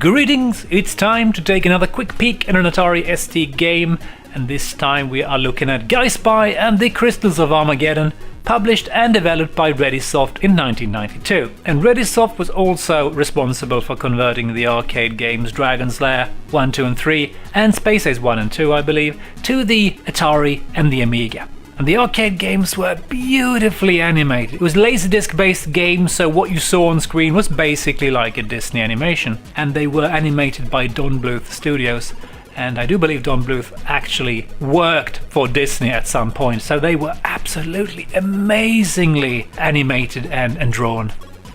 Greetings! It's time to take another quick peek at an Atari ST game, and this time we are looking at Guy Spy and the Crystals of Armageddon, published and developed by ReadySoft in 1992. And ReadySoft was also responsible for converting the arcade games Dragon's Lair 1, 2 and 3 and Space Ace 1 and 2, I believe, to the Atari and the Amiga. And the arcade games were beautifully animated. It was laserdisc based games, so what you saw on screen was basically like a Disney animation. And they were animated by Don Bluth Studios. And I do believe Don Bluth actually worked for Disney at some point, so they were absolutely amazingly animated and drawn.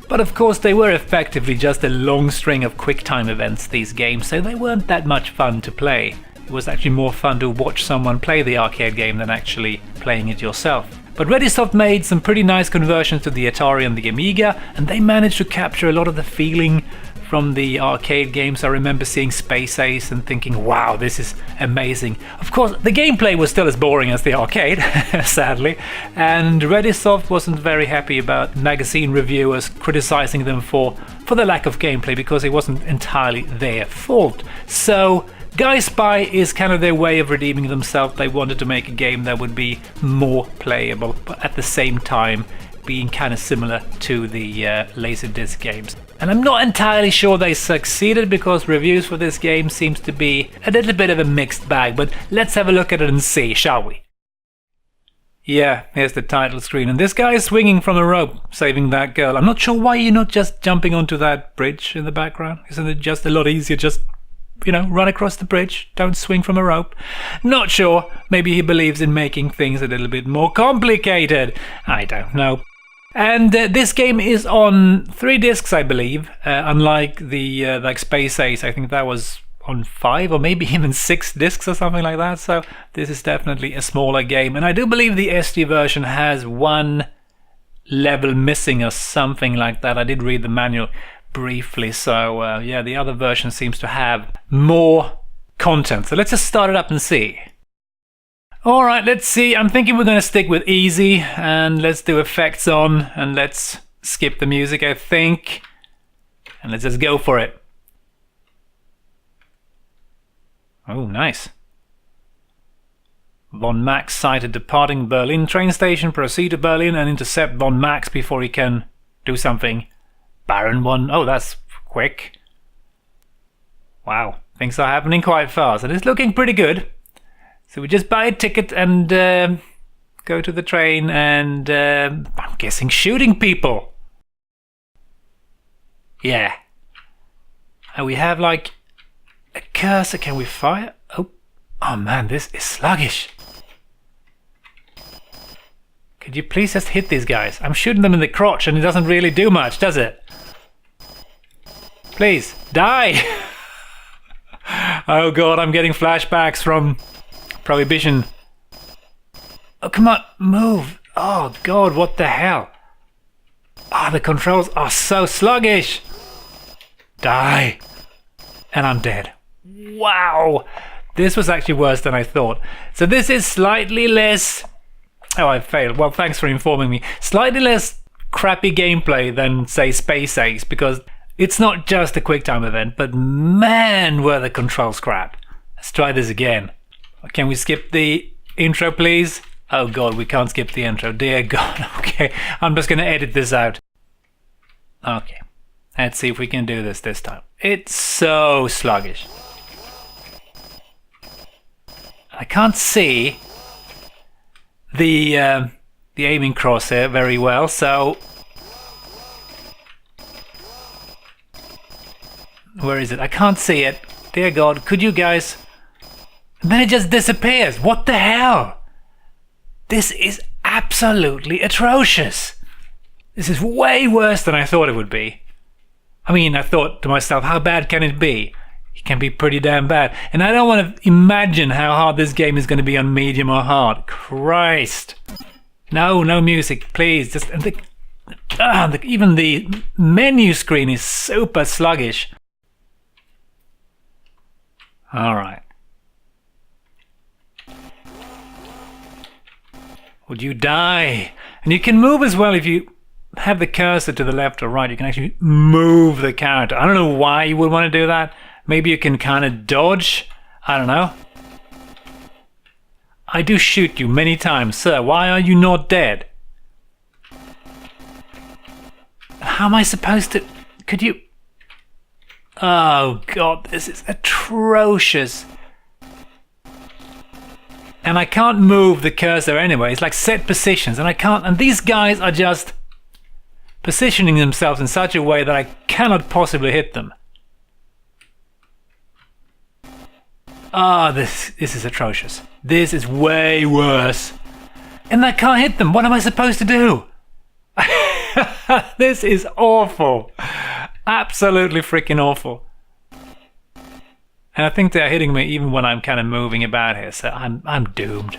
But of course they were effectively just a long string of QuickTime events, these games, so they weren't that much fun to play. It was actually more fun to watch someone play the arcade game than actually playing it yourself. But ReadySoft made some pretty nice conversions to the Atari and the Amiga, and they managed to capture a lot of the feeling from the arcade games. I remember seeing Space Ace and thinking, wow, this is amazing. Of course, the gameplay was still as boring as the arcade, sadly, and ReadySoft wasn't very happy about magazine reviewers criticizing them for the lack of gameplay, because it wasn't entirely their fault. So Guy Spy is kind of their way of redeeming themselves. They wanted to make a game that would be more playable, but at the same time being kind of similar to the Laserdisc games. And I'm not entirely sure they succeeded, because reviews for this game seems to be a little bit of a mixed bag, but let's have a look at it and see, shall we? Yeah, here's the title screen, and this guy is swinging from a rope, saving that girl. I'm not sure why you're not just jumping onto that bridge in the background. Isn't it just a lot easier just, you know, run across the bridge, don't swing from a rope? Not sure, maybe he believes in making things a little bit more complicated. I don't know. And this game is on 3 discs, I believe, unlike the like Space Ace. I think that was on 5 or maybe even 6 discs or something like that, so this is definitely a smaller game. And I do believe the ST version has 1 level missing or something like that. I did read the manual briefly, so yeah, the other version seems to have more content. So let's just start it up and see. Alright, let's see. I'm thinking we're going to stick with easy, and let's do effects on, and let's skip the music, I think, and let's just go for it. Oh, nice. Von Max sighted departing Berlin train station. Proceed to Berlin and intercept Von Max before he can do something. Baron 1. Oh, that's quick. Wow, things are happening quite fast, and it's looking pretty good. So we just buy a ticket and go to the train, and I'm guessing shooting people. Yeah. And we have like a cursor. Can we fire? Oh man, this is sluggish. Could you please just hit these guys? I'm shooting them in the crotch and it doesn't really do much, does it? Please, die! Oh god, I'm getting flashbacks from Prohibition. Oh, come on, move. Oh god, what the hell? Ah, the controls are so sluggish. Die. And I'm dead. Wow. This was actually worse than I thought. So this is slightly less... Oh, I failed. Well, thanks for informing me. Slightly less crappy gameplay than, say, Space Ace, because it's not just a QuickTime event, but man, were the controls crap. Let's try this again. Can we skip the intro, please? Oh god, we can't skip the intro. Dear god. Okay, I'm just going to edit this out. Okay, let's see if we can do this time. It's so sluggish. I can't see the aiming crosshair very well, so... Where is it? I can't see it. Dear god, could you guys... And then it just disappears. What the hell? This is absolutely atrocious. This is way worse than I thought it would be. I mean, I thought to myself, how bad can it be? It can be pretty damn bad. And I don't want to imagine how hard this game is going to be on medium or hard. Christ. No music, please. Just even the menu screen is super sluggish. Alright. Would you die? And you can move as well if you have the cursor to the left or right, you can actually move the character. I don't know why you would want to do that. Maybe you can kind of dodge. I don't know. I do shoot you many times, sir. Why are you not dead? How am I supposed to... Could you... Oh god, this is atrocious. And I can't move the cursor anyway. It's like set positions, and I can't... And these guys are just positioning themselves in such a way that I cannot possibly hit them. Ah, this is atrocious. This is way worse. And I can't hit them. What am I supposed to do? This is awful. Absolutely freaking awful. And I think they're hitting me even when I'm kind of moving about here, so I'm doomed.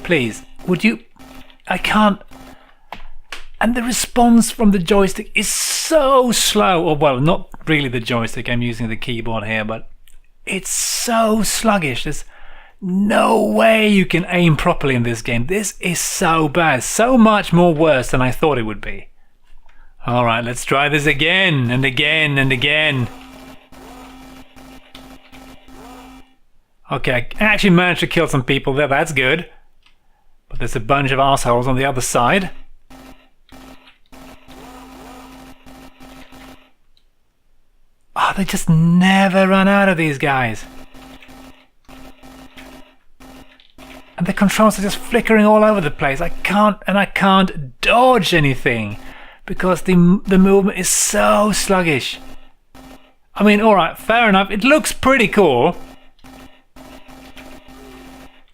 Please, would you... I can't... And the response from the joystick is so slow. Or, well, not really the joystick, I'm using the keyboard here, but it's so sluggish. There's no way you can aim properly in this game. This is so bad. So much more worse than I thought it would be. Alright, let's try this again and again and again. Okay, I actually managed to kill some people there, that's good. But there's a bunch of assholes on the other side. Oh, they just never run out of these guys. And the controls are just flickering all over the place. I can't dodge anything because the movement is so sluggish. I mean, alright, fair enough. It looks pretty cool.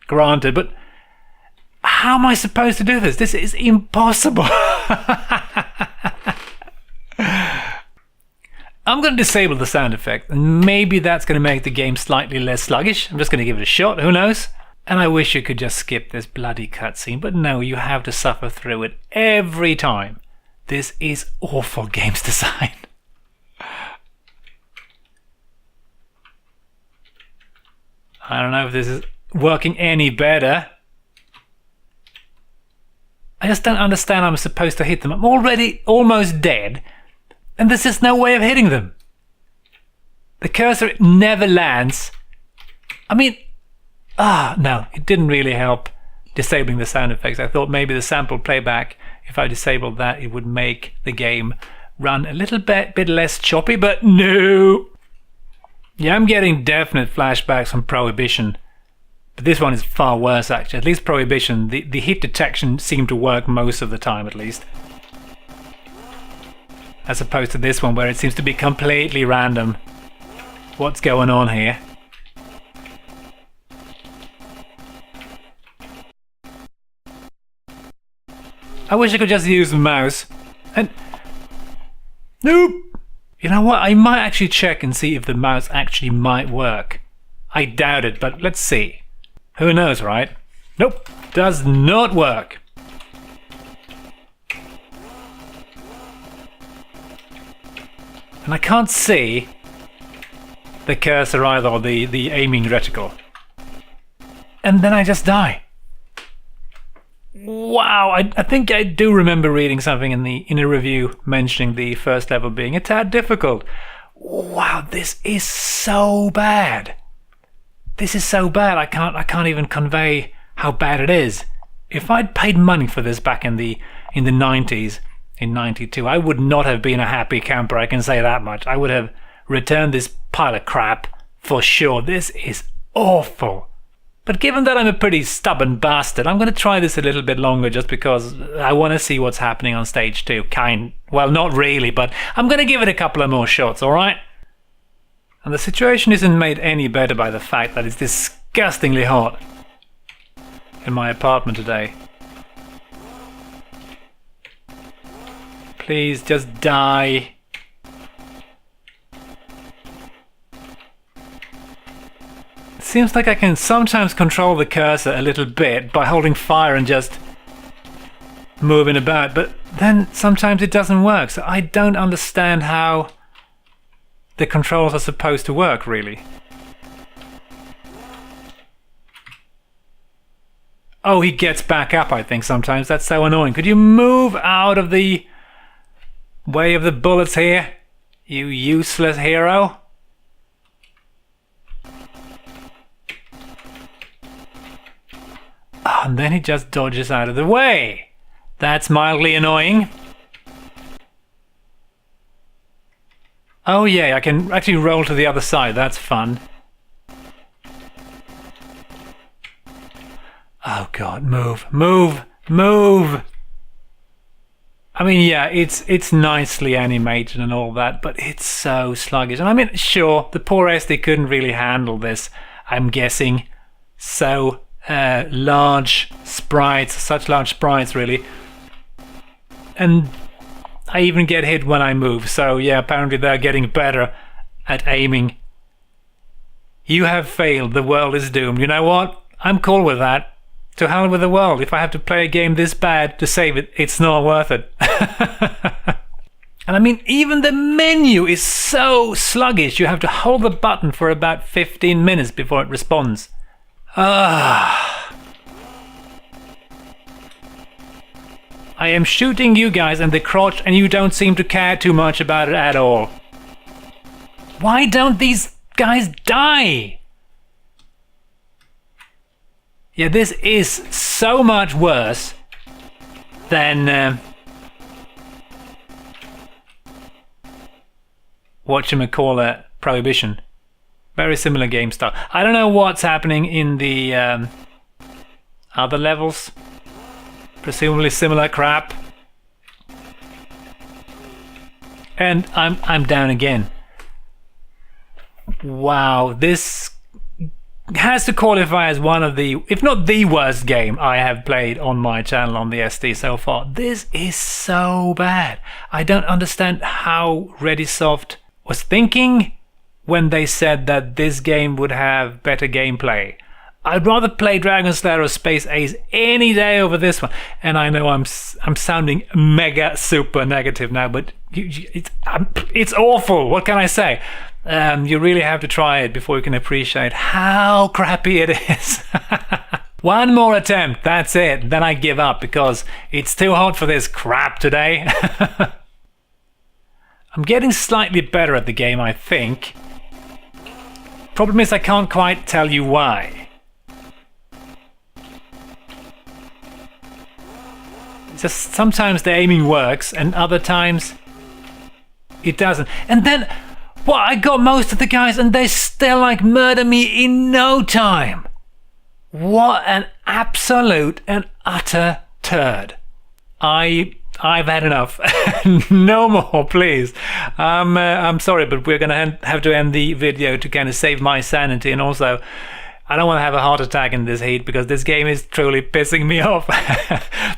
Granted, but how am I supposed to do this? This is impossible. I'm going to disable the sound effect, and maybe that's going to make the game slightly less sluggish. I'm just going to give it a shot, who knows? And I wish you could just skip this bloody cutscene, but no, you have to suffer through it every time. This is awful games design. I don't know if this is working any better. I just don't understand how I'm supposed to hit them. I'm already almost dead, and there's just no way of hitting them. The cursor never lands. I mean, no, it didn't really help disabling the sound effects. I thought maybe the sample playback, if I disabled that, it would make the game run a little bit less choppy, but no. Yeah, I'm getting definite flashbacks from Prohibition, but this one is far worse actually. At least Prohibition, the hit detection seemed to work most of the time at least. As opposed to this one where it seems to be completely random. What's going on here? I wish I could just use the mouse. And... nope! You know what? I might actually check and see if the mouse actually might work. I doubt it, but let's see. Who knows, right? Nope, does not work. And I can't see the cursor either, or the aiming reticle. And then I just die. Wow, I think I do remember reading something in a review mentioning the first level being a tad difficult. Wow, this is so bad. This is so bad. I can't even convey how bad it is. If I'd paid money for this back in the 90s, in 92, I would not have been a happy camper, I can say that much. I would have returned this pile of crap for sure. This is awful. But given that I'm a pretty stubborn bastard, I'm going to try this a little bit longer just because I want to see what's happening on stage 2. Well, not really, but I'm going to give it a couple of more shots, alright? And the situation isn't made any better by the fact that it's disgustingly hot in my apartment today. Please just die. Seems like I can sometimes control the cursor a little bit by holding fire and just moving about, but then sometimes it doesn't work, so I don't understand how the controls are supposed to work, really. Oh, he gets back up, I think, sometimes. That's so annoying. Could you move out of the way of the bullets here, you useless hero? Oh, and then he just dodges out of the way. That's mildly annoying. Oh yeah, I can actually roll to the other side. That's fun. Oh god, move, move, move! I mean, yeah, it's nicely animated and all that, but it's so sluggish. And I mean, sure, the poor SD couldn't really handle this, I'm guessing. So large sprites, such large sprites, really. And I even get hit when I move, so yeah, apparently they're getting better at aiming. You have failed, the world is doomed. You know what? I'm cool with that. To hell with the world. If I have to play a game this bad to save it, it's not worth it. And I mean, even the menu is so sluggish. You have to hold the button for about 15 minutes before it responds. I am shooting you guys in the crotch and you don't seem to care too much about it at all. Why don't these guys die? Yeah, this is so much worse than whatchamacallit, Prohibition. Very similar game style. I don't know what's happening in the other levels. Presumably similar crap. And I'm down again. Wow, this has to qualify as one of the, if not the worst game I have played on my channel on the ST so far. This is so bad. I don't understand how ReadySoft was thinking when they said that this game would have better gameplay. I'd rather play Dragon Slayer or Space Ace any day over this one. And I know I'm sounding mega super negative now, but it's awful. What can I say? You really have to try it before you can appreciate how crappy it is. One more attempt, that's it. Then I give up because it's too hot for this crap today. I'm getting slightly better at the game, I think. Problem is I can't quite tell you why. Just sometimes the aiming works and other times it doesn't. And then, well, I got most of the guys and they still like murder me in no time. What an absolute and utter turd. I've had enough. No more, please. I'm sorry, but we're gonna have to end the video to kind of save my sanity, and also I don't want to have a heart attack in this heat because this game is truly pissing me off.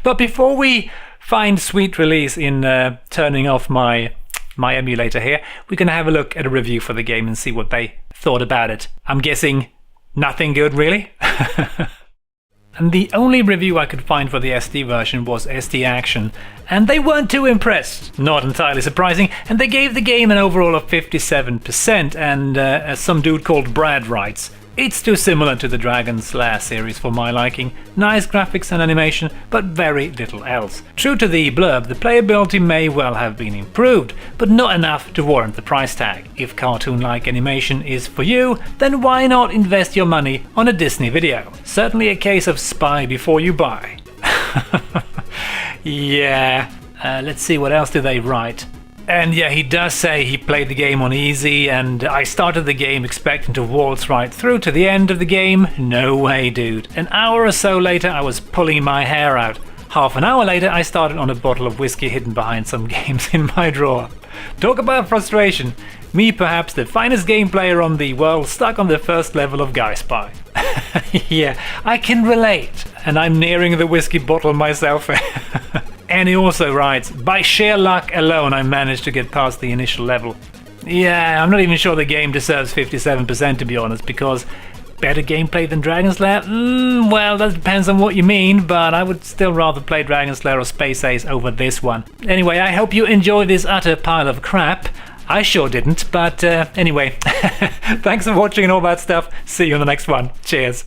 But before we find sweet release in turning off my emulator here, we're gonna have a look at a review for the game and see what they thought about it. I'm guessing nothing good, really. And the only review I could find for the ST version was ST Action, and they weren't too impressed. Not entirely surprising, and they gave the game an overall of 57%, and as some dude called Brad writes, it's too similar to the Dragon Slayer series for my liking. Nice graphics and animation, but very little else. True to the blurb, the playability may well have been improved, but not enough to warrant the price tag. If cartoon-like animation is for you, then why not invest your money on a Disney video? Certainly a case of spy before you buy. Yeah, let's see, what else do they write? And yeah, he does say he played the game on easy, and I started the game expecting to waltz right through to the end of the game. No way, dude. An hour or so later, I was pulling my hair out. Half an hour later, I started on a bottle of whiskey hidden behind some games in my drawer. Talk about frustration. Me, perhaps the finest game player on the world, stuck on the first level of Guy Spy. Yeah, I can relate, and I'm nearing the whiskey bottle myself. And he also writes, by sheer luck alone I managed to get past the initial level. Yeah, I'm not even sure the game deserves 57% to be honest, because better gameplay than Dragon Slayer? Well, that depends on what you mean, but I would still rather play Dragon Slayer or Space Ace over this one. Anyway, I hope you enjoy this utter pile of crap. I sure didn't, but anyway, thanks for watching and all that stuff. See you in the next one. Cheers.